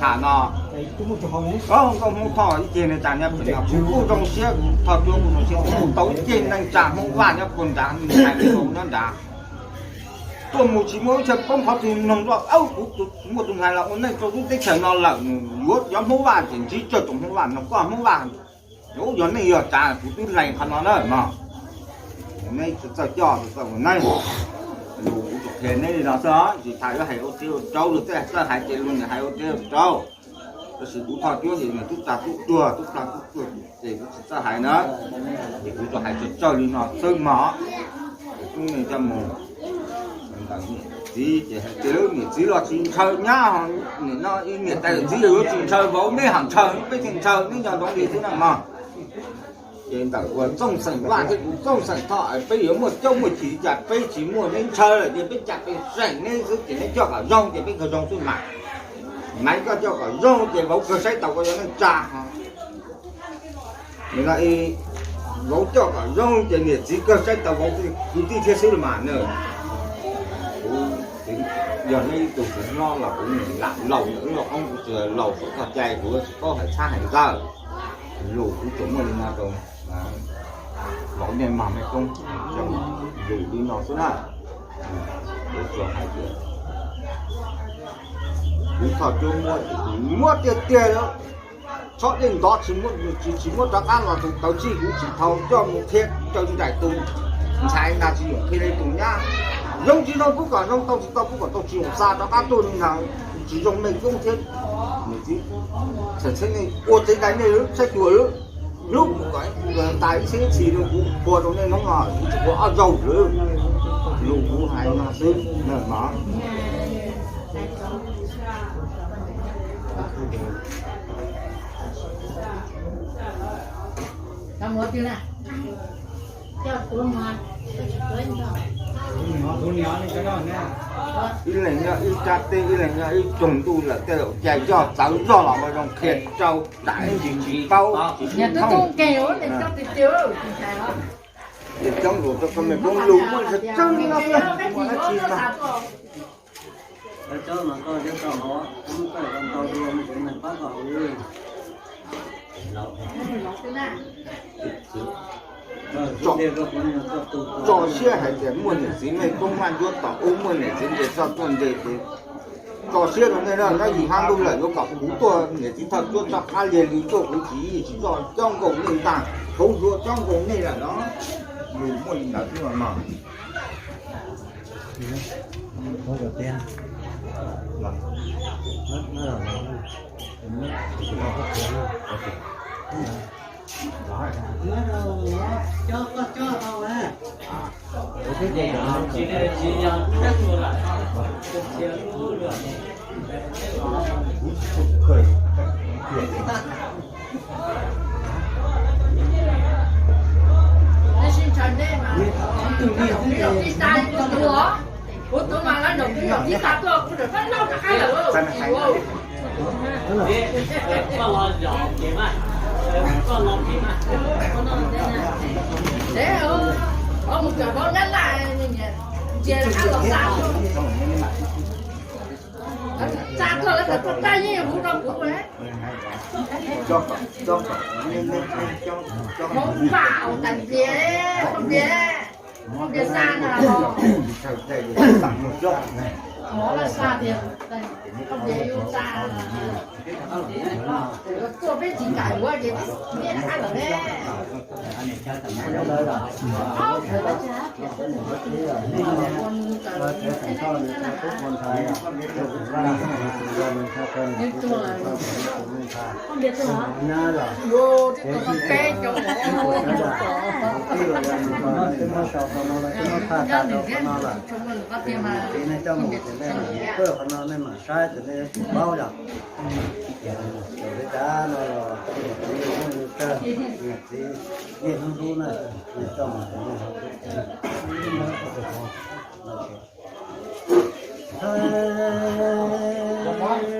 thả nó không thọ cái tiền này trả nhập phải là cũng trong xe thọ chung của nó xe cũng tấu tiền đang trả không qua nhập còn trả mình hai cái nó trả tôi một chỉ mỗi chập không có thì nông đó âu một tuần hai là hôm nay tôi cũng tích chở nó là lúa giống không vào chỉ cho tổng không vào nó có không vào nếu giống này giờ trả cũng tôi lành khăn nó nữa mà hôm nay tôi cho tôi hôm nay đủ thế này nó sao chỉ thay cái hai ô tiêu trâu được cái hai tiền luôn hai ô tiêu trâu cái sự đủ thọ tiêu thì là chúng ta thì chúng ta hai nữa thì chúng ta hai cho lên nó sơn mỏ chúng mình cho mù chỉ chỉ là chuyện chơi nhá nó người ta chỉ là chuyện chơi vô mấy hàng chơi mấy chuyện chơi những giờ đó thì thế nào mà hiện tại của trong sảnh qua thì cũng trong sảnh thọ bây giờ một trong một chỉ chặt bây chỉ mua nên chơi là thì bây chặt bây sảnh nên cứ chỉ nên cho cả rong thì bây giờ rong xuống mặt máy có cho cả rong thì bấu cơ xây tàu có cho nên trà người lại bấu cho cả rong thì người chỉ cơ xây tàu bấu thì cứ đi theo số mà nữa giờ này tôi cũng lo là cũng làm lầu nữa là ông lầu của thật chạy của có phải xa hành ra lù của chúng mình là rồi mỗi ngày mà mấy công dù đi nó xuống nào để cho hai chuyện cứ thọ cho mua tiền đó cho đến đó chỉ mua cho ăn là tao chỉ cũng chỉ thầu cho một thiết cho chúng đại tu sai là chỉ khi đây cùng nhá dùng chỉ đâu cũng có dùng tao cũng có tao chỉ xa cho các tôi nên là chỉ dùng mình không thiết mình chỉ sẽ này ô thế cái này sẽ tuổi lúc cái tài sẽ chỉ được của trong này nó ngỏ chỉ có áo dầu nữa lúc cũng hay mà xí nè mà Kamu mau tidak? Jauh turun mah, turun jauh. cái này nha, cái chặt tê cái này nha, cái trồng tu là cái chạy cho tao cho là mà trong khiệt trâu đại chỉ bao Nhà tôi tung kèo để cho tiền tiêu rồi, để trong rồi cho con mình bông lúa mà thật trơn nó kia, nó chìm mà. Cho mà coi cho tao họ, không phải con tao đưa mình chuyện mình phát vào luôn. cho xe hay để mua những gì này công an cho tao ôm mua những gì để cho tuần để cho xe nó này là cái gì hàng đông là nó cả cú to để chỉ thật cho hai liền lý cho cú chỉ cho trong cổng nền tảng không cho trong cổng này là nó mình mua những cái gì mà có được tiền nó là cho tao á cái gì đó chỉ nhận rất luôn lại nó xin chọn đây mà, đi tay của tôi mà nó được cái gì ta tôi cũng được phát lâu cả hai lần luôn. con lo giỏ vậy mà con lo gì mà Thế ông một kiểu con nhắn lại chia là ăn lẩu sao sao thôi là thật tay như cũng đâu cũng đấy cho không vào tận gì không gì xa nào nó là xa thì không gì yêu xa tôi biết chỉ cãi quá gì biết ăn ở đây không biết nữa vô thì tôi còn kê cho nó nên mà sai từ đây bao giờ rồi cái cá nó là cái gì gì khôngรู้này cho mà thôi